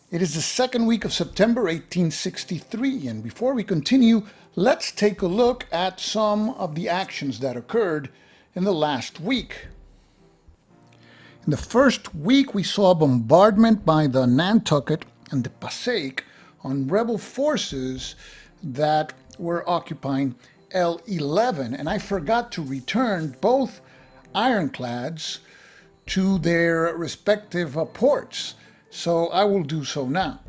It is the second week of September 1863, and before we continue, let's take a look at some of the actions that occurred in the last week. In the first week, we saw bombardment by the Nantucket and the Passaic on rebel forces that were occupying L11, and I forgot to return both ironclads to their respective ports, so I will do so now.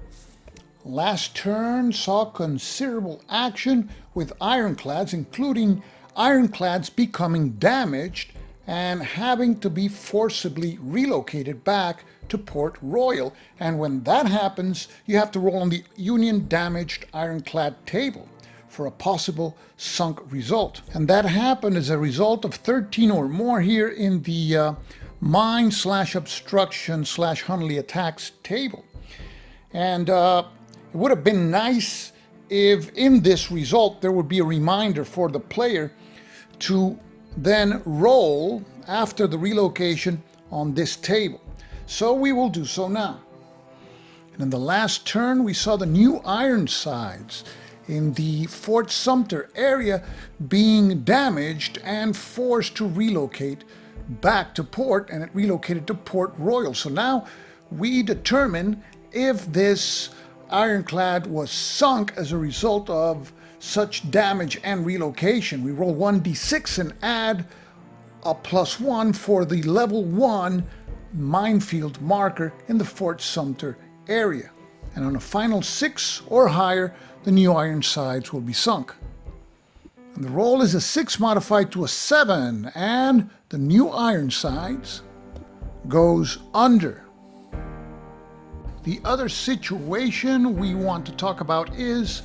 Last turn saw considerable action with ironclads, including ironclads becoming damaged and having to be forcibly relocated back to Port Royal. And when that happens, you have to roll on the Union damaged ironclad table for a possible sunk result. And that happened as a result of 13 or more here in the mine/obstruction/Hunley attacks table. And it would have been nice if in this result there would be a reminder for the player to then roll after the relocation on this table. So we will do so now. And in the last turn, we saw the new Ironsides in the Fort Sumter area being damaged and forced to relocate back to port, and it relocated to Port Royal. So now we determine if this ironclad was sunk as a result of such damage and relocation. We roll 1d6 and add a +1 for the level 1 minefield marker in the Fort Sumter area. And on a final 6 or higher, the new Ironsides will be sunk. And the roll is a 6 modified to a 7, and the new Ironsides goes under. The other situation we want to talk about is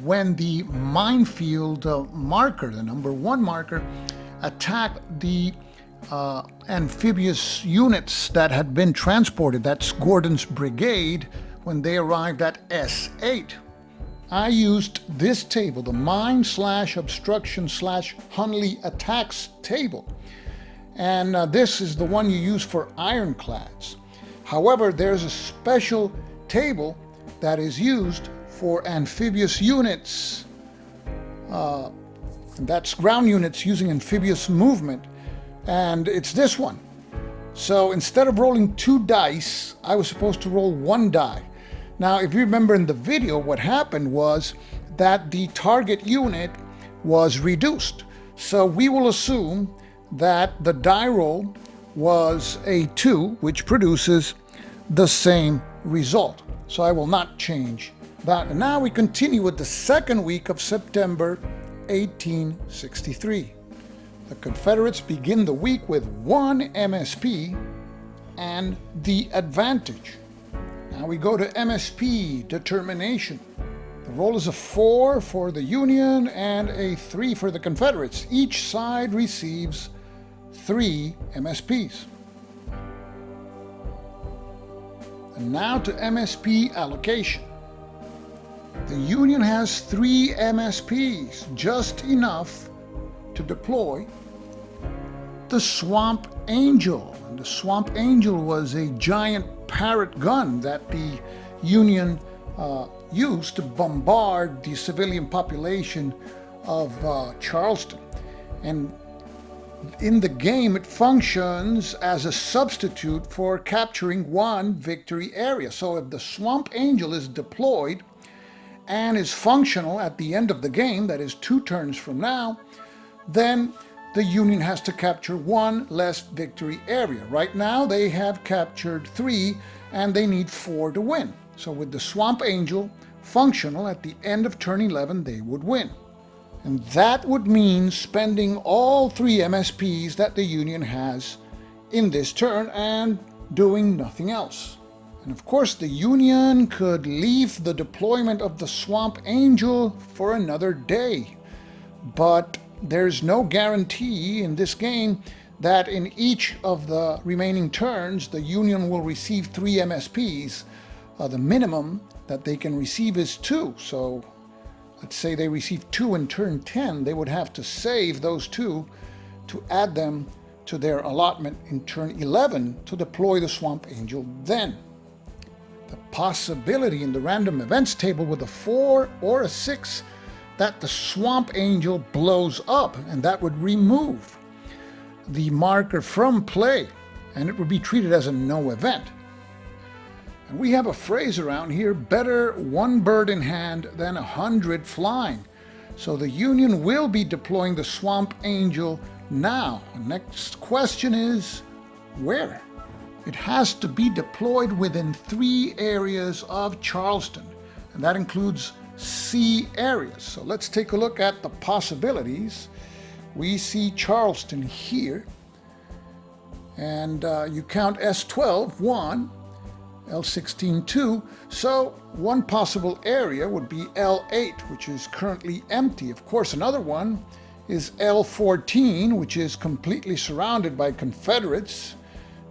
when the minefield marker, the number 1 marker, attacked the amphibious units that had been transported. That's Gordon's brigade when they arrived at S8. I used this table, the mine/obstruction/Hunley attacks table. And this is the one you use for ironclads. However, there's a special table that is used for amphibious units. And that's ground units using amphibious movement. And it's this one. So instead of rolling 2 dice, I was supposed to roll 1 die. Now, if you remember in the video, what happened was that the target unit was reduced. So we will assume that the die roll was a 2, which produces the same result. So I will not change that. And now we continue with the second week of September 1863. The Confederates begin the week with 1 MSP and the advantage. Now we go to MSP determination. The roll is a 4 for the Union and a 3 for the Confederates. Each side receives 3 MSPs. And now to MSP allocation. The Union has 3 MSPs, just enough to deploy the Swamp Angel. And the Swamp Angel was a giant Parrott gun that the Union used to bombard the civilian population of Charleston. And in the game, it functions as a substitute for capturing 1 victory area. So if the Swamp Angel is deployed and is functional at the end of the game, that is 2 turns from now, then the Union has to capture 1 less victory area. Right now, they have captured 3, and they need 4 to win. So with the Swamp Angel functional at the end of turn 11, they would win. And that would mean spending all 3 MSPs that the Union has in this turn and doing nothing else. And of course, the Union could leave the deployment of the Swamp Angel for another day. But there's no guarantee in this game that in each of the remaining turns, the Union will receive 3 MSPs. The minimum that they can receive is 2. So let's say they receive 2 in turn 10, they would have to save those 2 to add them to their allotment in turn 11 to deploy the Swamp Angel then. the possibility in the random events table with a 4 or a 6 that the Swamp Angel blows up, and that would remove the marker from play, and it would be treated as a no event. And we have a phrase around here, better one bird in hand than 100 flying. So the Union will be deploying the Swamp Angel now. The next question is, where? It has to be deployed within 3 areas of Charleston, and that includes sea areas. So let's take a look at the possibilities. We see Charleston here, and you count S12, 1, L16, 2. So one possible area would be L8, which is currently empty. Of course, another one is L14, which is completely surrounded by Confederates.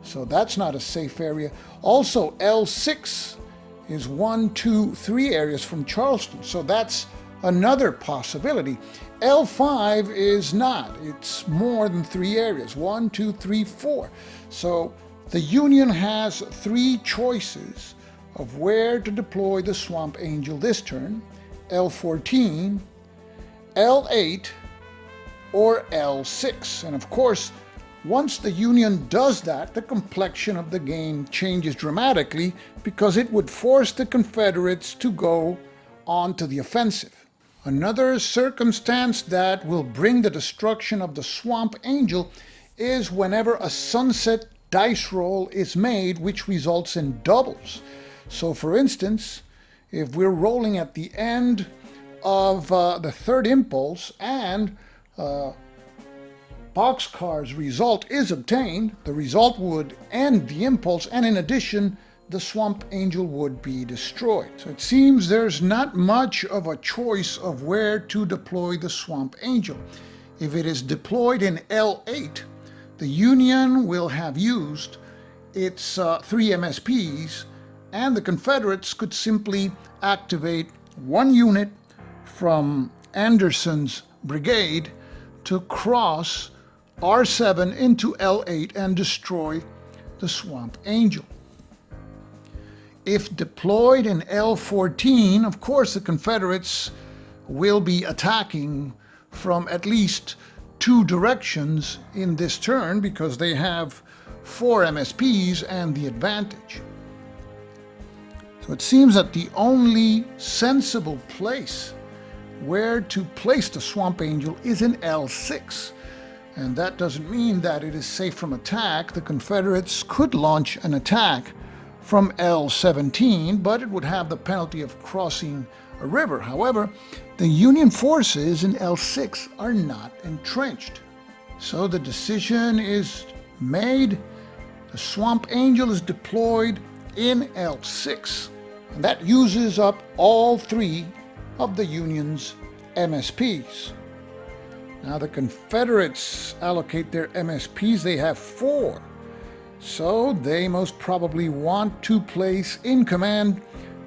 So that's not a safe area. Also, L6 is 1, 2, 3 areas from Charleston. So that's another possibility. L5 is not. It's more than 3 areas. 1, 2, 3, 4. So the Union has 3 choices of where to deploy the Swamp Angel this turn: L14, L8, or L6. And of course, once the Union does that, the complexion of the game changes dramatically, because it would force the Confederates to go on to the offensive. Another circumstance that will bring the destruction of the Swamp Angel is whenever a sunset dice roll is made, which results in doubles. So for instance, if we're rolling at the end of the third impulse and boxcar's result is obtained, the result would end the impulse, and in addition, the Swamp Angel would be destroyed. So it seems there's not much of a choice of where to deploy the Swamp Angel. If it is deployed in L8, the Union will have used its 3 MSPs, and the Confederates could simply activate 1 unit from Anderson's brigade to cross R7 into L8 and destroy the Swamp Angel. If deployed in L14, of course the Confederates will be attacking from at least 2 directions in this turn, because they have 4 MSPs and the advantage. So it seems that the only sensible place where to place the Swamp Angel is in L6. And that doesn't mean that it is safe from attack. The Confederates could launch an attack from L17, but it would have the penalty of crossing a river. However, the Union forces in L6 are not entrenched. So the decision is made. The Swamp Angel is deployed in L6, and that uses up all 3 of the Union's MSPs. Now the Confederates allocate their MSPs. They have 4. So they most probably want to place in command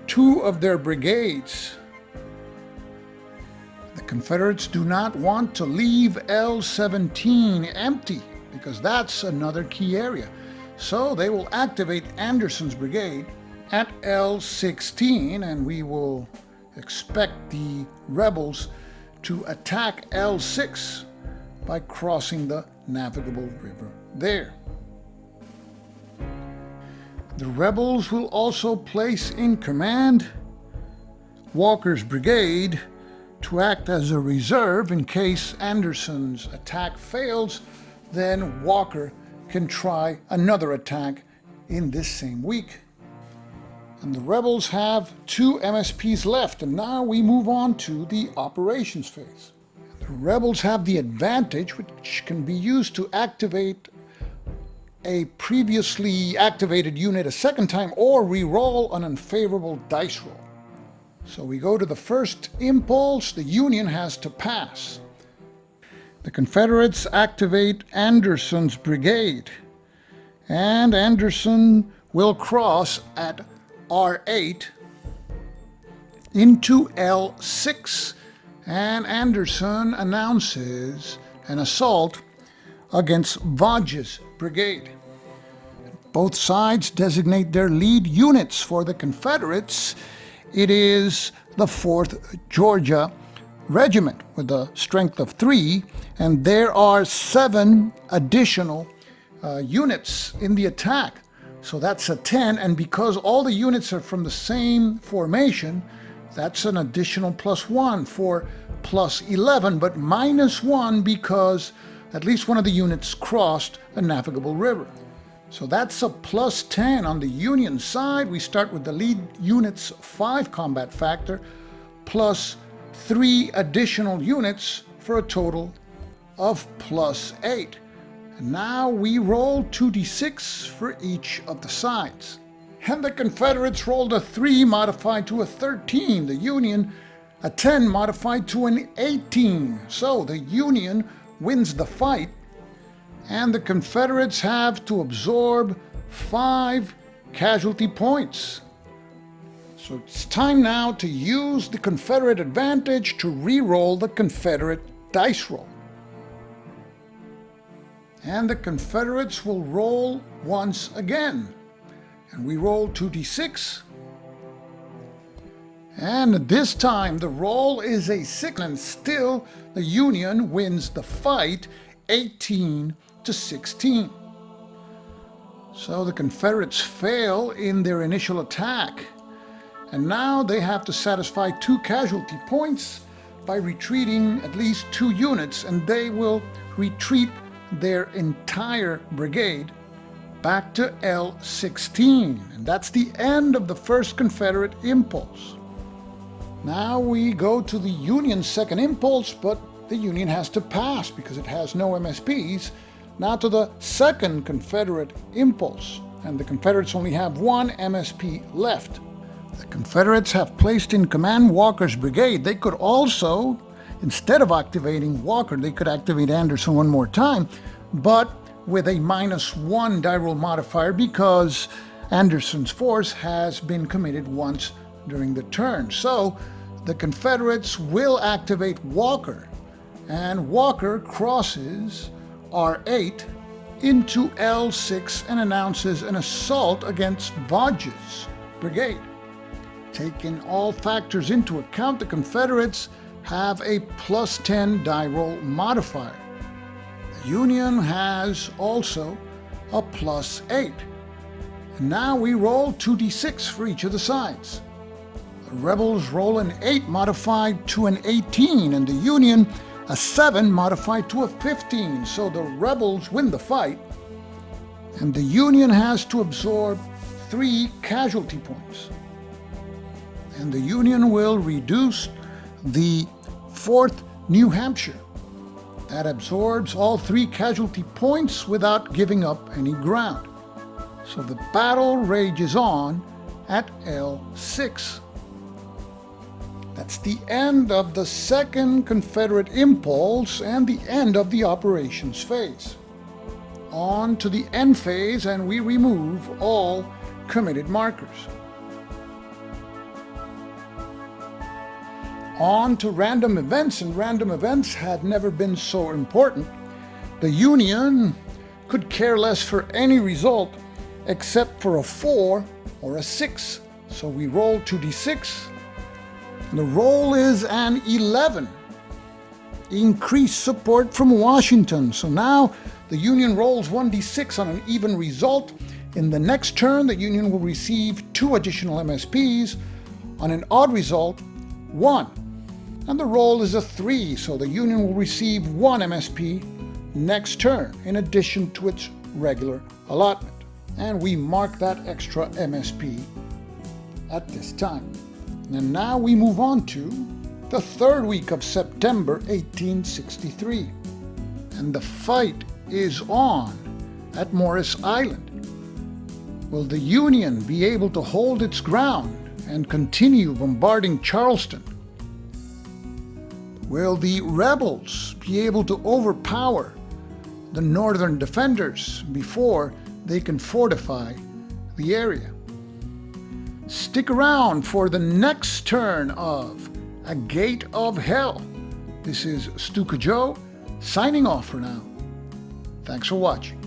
2 of their brigades. The Confederates do not want to leave L17 empty, because that's another key area. So they will activate Anderson's brigade at L16, and we will expect the rebels to attack L6 by crossing the navigable river there. The rebels will also place in command Walker's brigade to act as a reserve in case Anderson's attack fails. Then Walker can try another attack in this same week. And the rebels have 2 MSPs left, and now we move on to the operations phase. The rebels have the advantage, which can be used to activate a previously activated unit a second time, or re-roll an unfavorable dice roll. So we go to the first impulse. The Union has to pass. The Confederates activate Anderson's brigade, and Anderson will cross at R8 into L6, and Anderson announces an assault against Vodge's brigade. Both sides designate their lead units. For the Confederates, it is the 4th Georgia Regiment with a strength of 3, and there are 7 additional units in the attack. So that's a 10, and because all the units are from the same formation, that's an additional +1 for +11, but -1 because at least one of the units crossed a navigable river. So that's a +10 on the Union side. We start with the lead unit's 5 combat factor plus 3 additional units for a total of +8. And now we roll 2d6 for each of the sides. And the Confederates rolled a 3 modified to a 13. The Union a 10 modified to an 18. So the Union wins the fight, and the Confederates have to absorb 5 casualty points. So it's time now to use the Confederate advantage to re-roll the Confederate dice roll. And the Confederates will roll once again. And we roll 2d6. And this time the roll is a 6, and still the Union wins the fight 18-16. So the Confederates fail in their initial attack, and now they have to satisfy 2 casualty points by retreating at least 2 units, and they will retreat their entire brigade back to L16. And that's the end of the 1st Confederate impulse. Now we go to the Union's 2nd impulse, but the Union has to pass because it has no MSPs. Now to the 2nd Confederate impulse, and the Confederates only have 1 MSP left. The Confederates have placed in command Walker's brigade. They could also, instead of activating Walker, they could activate Anderson one more time, but with a -1 die roll modifier because Anderson's force has been committed once during the turn. So the Confederates will activate Walker, and Walker crosses R8 into L6 and announces an assault against Bodge's brigade. Taking all factors into account, the Confederates have a +10 die roll modifier. The Union has also a +8. And now we roll 2d6 for each of the sides. The Rebels roll an 8 modified to an 18, and the Union a 7 modified to a 15. So the Rebels win the fight, and the Union has to absorb 3 casualty points. And the Union will reduce the 4th New Hampshire. That absorbs all 3 casualty points without giving up any ground. So the battle rages on at L6. That's the end of the 2nd Confederate impulse and the end of the operations phase. On to the end phase, and we remove all committed markers. On to random events, and random events had never been so important. The Union could care less for any result except for a 4 or a 6. So we roll 2d6. And the roll is an 11. Increased support from Washington. So now the Union rolls 1d6 on an even result. In the next turn, the Union will receive 2 additional MSPs. On an odd result, 1. And the roll is a 3, so the Union will receive 1 MSP next turn, in addition to its regular allotment. And we mark that extra MSP at this time. And now we move on to the 3rd week of September 1863. And the fight is on at Morris Island. Will the Union be able to hold its ground and continue bombarding Charleston? Will the rebels be able to overpower the northern defenders before they can fortify the area? Stick around for the next turn of A Gate of Hell. This is Stuka Joe, signing off for now. Thanks for watching.